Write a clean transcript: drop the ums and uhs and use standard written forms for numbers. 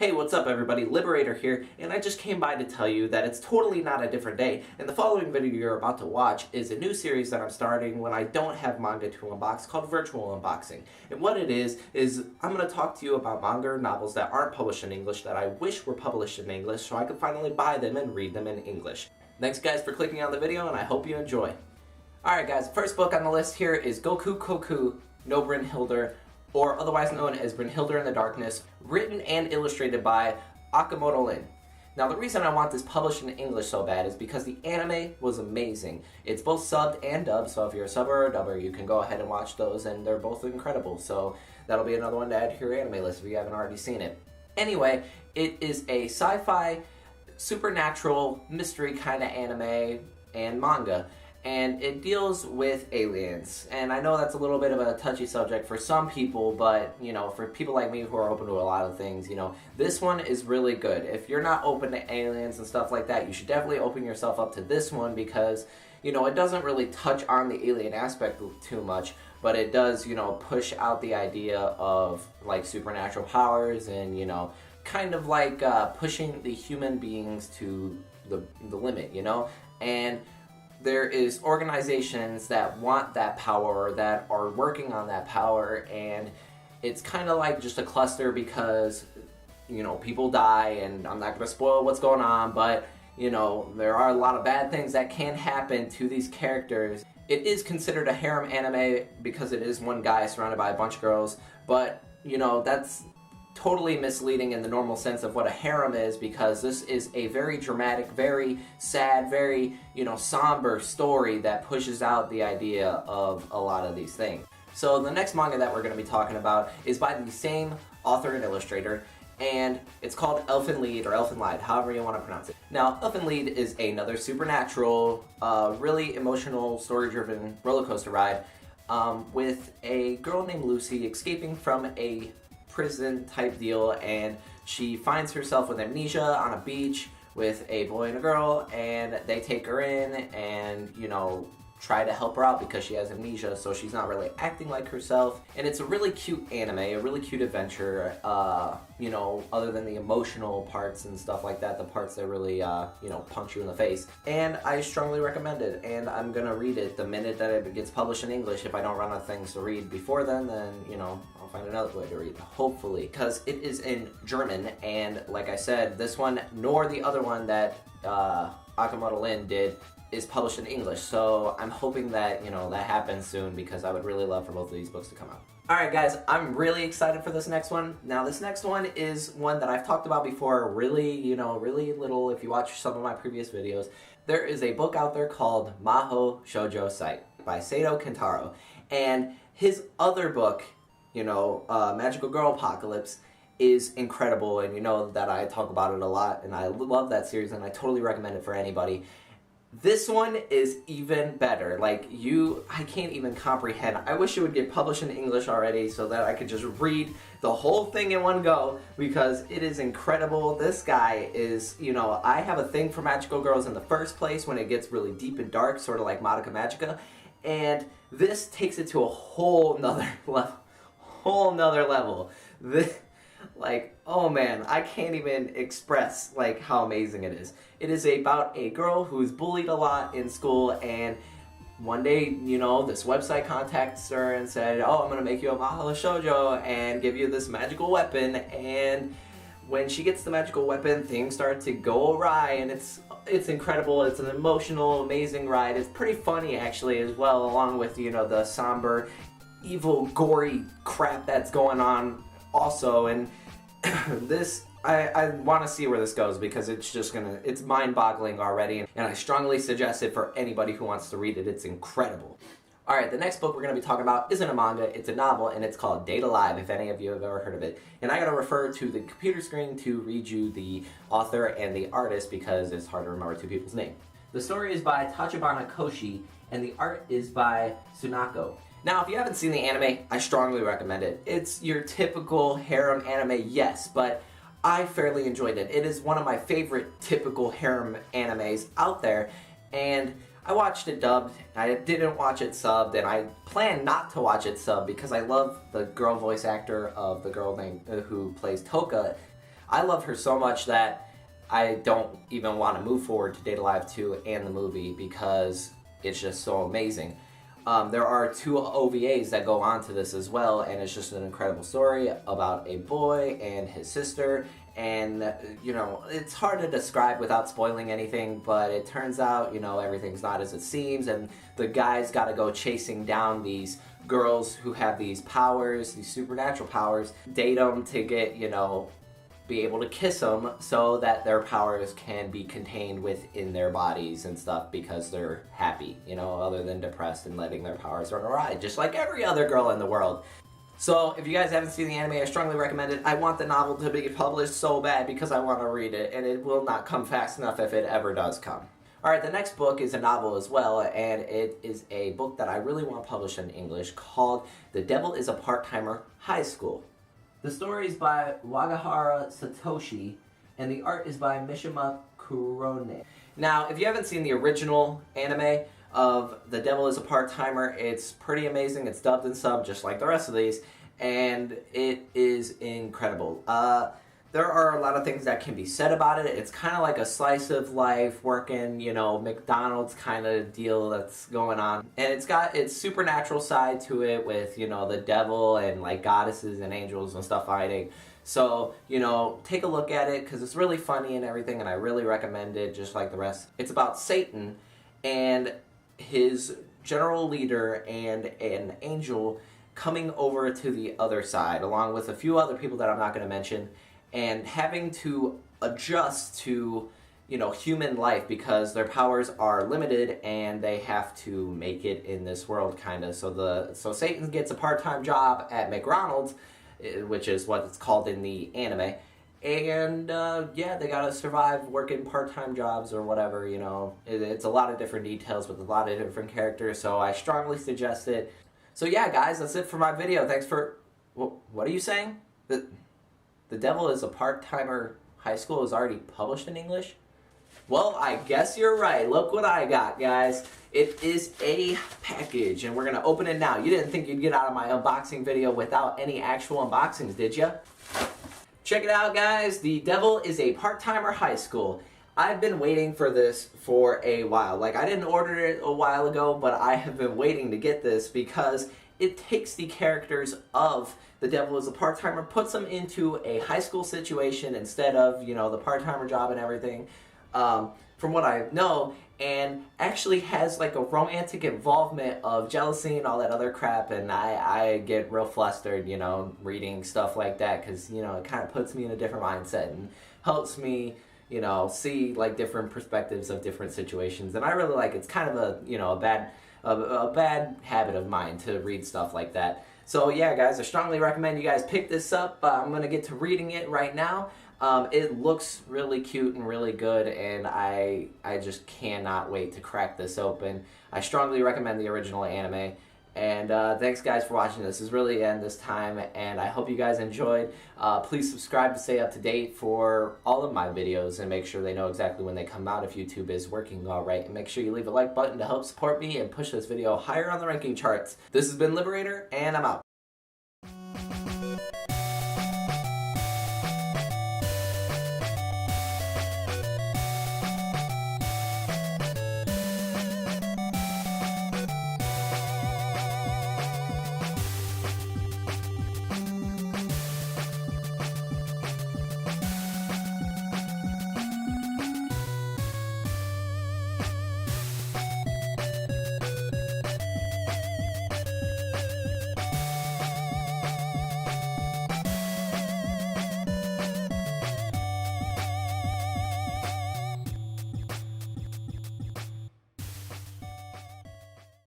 Hey, what's up everybody, Liberator here, and I just came by to tell you that it's totally not a different day, and the following video you're about to watch is a new series that I'm starting when I don't have manga to unbox called Virtual Unboxing. And what it is I'm going to talk to you about manga or novels that aren't published in English that I wish were published in English so I could finally buy them and read them in English. Thanks guys for clicking on the video, and I hope you enjoy. Alright guys, first book on the list here is Goku Koku no Brynhildr, or otherwise known as Brynhildr in the Darkness, written and illustrated by Akimoto Lin. Now the reason I want this published in English so bad is because the anime was amazing. It's both subbed and dubbed, so if you're a subber or a dubber, you can go ahead and watch those, and they're both incredible. So that'll be another one to add to your anime list if you haven't already seen it. Anyway, it is a sci-fi, supernatural, mystery kind of anime and manga. And it deals with aliens. And I know that's a little bit of a touchy subject for some people, but, you know, for people like me who are open to a lot of things, you know, this one is really good. If you're not open to aliens and stuff like that, you should definitely open yourself up to this one because, you know, it doesn't really touch on the alien aspect too much, but it does, you know, push out the idea of, like, supernatural powers and, you know, kind of like pushing the human beings to the limit, you know? And there is organizations that want that power, or that are working on that power, and it's kind of like just a cluster because, you know, people die, and I'm not going to spoil what's going on, but, you know, there are a lot of bad things that can happen to these characters. It is considered a harem anime because it is one guy surrounded by a bunch of girls, but, you know, that's totally misleading in the normal sense of what a harem is, because this is a very dramatic, very sad, very, you know, somber story that pushes out the idea of a lot of these things. So the next manga that we're going to be talking about is by the same author and illustrator, and it's called Elfen Lied, or Elfen Lied, however you want to pronounce it. Now, Elfen Lied is another supernatural, really emotional, story-driven roller coaster ride with a girl named Lucy escaping from a prison type deal, and she finds herself with amnesia on a beach with a boy and a girl, and they take her in and, you know, try to help her out because she has amnesia, so she's not really acting like herself. And it's a really cute anime, a really cute adventure, you know, other than the emotional parts and stuff like that, the parts that really, you know, punch you in the face. And I strongly recommend it, and I'm gonna read it the minute that it gets published in English. If I don't run out of things to read before then, you know, I'll find another way to read, hopefully, because it is in German, and like I said, this one, nor the other one that Akimoto Lin did, is published in English, so I'm hoping that, you know, that happens soon because I would really love for both of these books to come out. Alright guys, I'm really excited for this next one. Now this next one is one that I've talked about before, really, you know, really little if you watch some of my previous videos. There is a book out there called Mahou Shoujo Site by Sato Kentaro, and his other book, you know, Magical Girl Apocalypse, is incredible, and you know that I talk about it a lot, and I love that series, and I totally recommend it for anybody. This one is even better. Like, I can't even comprehend. I wish it would get published in English already so that I could just read the whole thing in one go, because it is incredible. This guy is, you know, I have a thing for magical girls in the first place when it gets really deep and dark, sort of like Madoka Magica, and this takes it to a whole nother level. Like, oh man, I can't even express, like, how amazing it is. It is about a girl who's bullied a lot in school, and one day, you know, this website contacts her and said, oh, I'm gonna make you a Mahou Shoujo and give you this magical weapon, and when she gets the magical weapon, things start to go awry, and it's incredible. It's an emotional, amazing ride. It's pretty funny, actually, as well, along with, you know, the somber, evil, gory crap that's going on also. And this, I want to see where this goes because it's mind-boggling already, and I strongly suggest it for anybody who wants to read it. It's incredible. Alright, the next book we're going to be talking about isn't a manga, it's a novel, and it's called Date Alive, if any of you have ever heard of it. And I gotta refer to the computer screen to read you the author and the artist because it's hard to remember two people's names. The story is by Tachibana Koshi, and the art is by Tsunako. Now, if you haven't seen the anime, I strongly recommend it. It's your typical harem anime, yes, but I fairly enjoyed it. It is one of my favorite typical harem animes out there, and I watched it dubbed, I didn't watch it subbed, and I plan not to watch it subbed because I love the girl voice actor of the girl named who plays Toka. I love her so much that I don't even want to move forward to Date A Live 2 and the movie because it's just so amazing. There are 2 OVAs that go on to this as well, and it's just an incredible story about a boy and his sister. And, you know, it's hard to describe without spoiling anything, but it turns out, you know, everything's not as it seems, and the guy's got to go chasing down these girls who have these powers, these supernatural powers, date them to get, you know, be able to kiss them so that their powers can be contained within their bodies and stuff because they're happy, you know, other than depressed and letting their powers run awry, just like every other girl in the world. So, if you guys haven't seen the anime, I strongly recommend it. I want the novel to be published so bad because I want to read it, and it will not come fast enough if it ever does come. Alright, the next book is a novel as well, and it is a book that I really want published in English called The Devil is a Part-Timer High School. The story is by Wagahara Satoshi, and the art is by Mishima Kurone. Now, if you haven't seen the original anime of The Devil is a Part-Timer, it's pretty amazing. It's dubbed and subbed just like the rest of these, and it is incredible. There are a lot of things that can be said about it. It's kind of like a slice of life working, you know, McDonald's kind of deal that's going on. And it's got its supernatural side to it with, you know, the devil and like goddesses and angels and stuff fighting. So, you know, take a look at it because it's really funny and everything, and I really recommend it just like the rest. It's about Satan and his general leader and an angel coming over to the other side, along with a few other people that I'm not going to mention, and having to adjust to, you know, human life because their powers are limited and they have to make it in this world, kind of. So Satan gets a part-time job at McDonald's, which is what it's called in the anime, and yeah, they gotta survive working part-time jobs or whatever, you know. It's a lot of different details with a lot of different characters, so I strongly suggest it. So yeah, guys, that's it for my video. Thanks for... What are you saying? The Devil is a Part-Timer High School is already published in English? Well, I guess you're right. Look what I got, guys. It is a package, and we're going to open it now. You didn't think you'd get out of my unboxing video without any actual unboxings, did you? Check it out, guys. The Devil is a Part-Timer High School. I've been waiting for this for a while. Like, I didn't order it a while ago, but I have been waiting to get this because it takes the characters of The Devil is a Part-Timer, puts them into a high school situation instead of, you know, the part-timer job and everything, from what I know, and actually has like a romantic involvement of jealousy and all that other crap, and I get real flustered, you know, reading stuff like that, because, you know, it kind of puts me in a different mindset and helps me, you know, see like different perspectives of different situations, and I really like it. It's kind of a, you know, a bad habit of mine to read stuff like that. So yeah, guys, I strongly recommend you guys pick this up. I'm going to get to reading it right now. It looks really cute and really good, and I just cannot wait to crack this open. I strongly recommend the original anime. And thanks, guys, for watching. This is really the end this time, and I hope you guys enjoyed. Please subscribe to stay up to date for all of my videos, and make sure they know exactly when they come out if YouTube is working all right. And make sure you leave a like button to help support me and push this video higher on the ranking charts. This has been Liberator, and I'm out.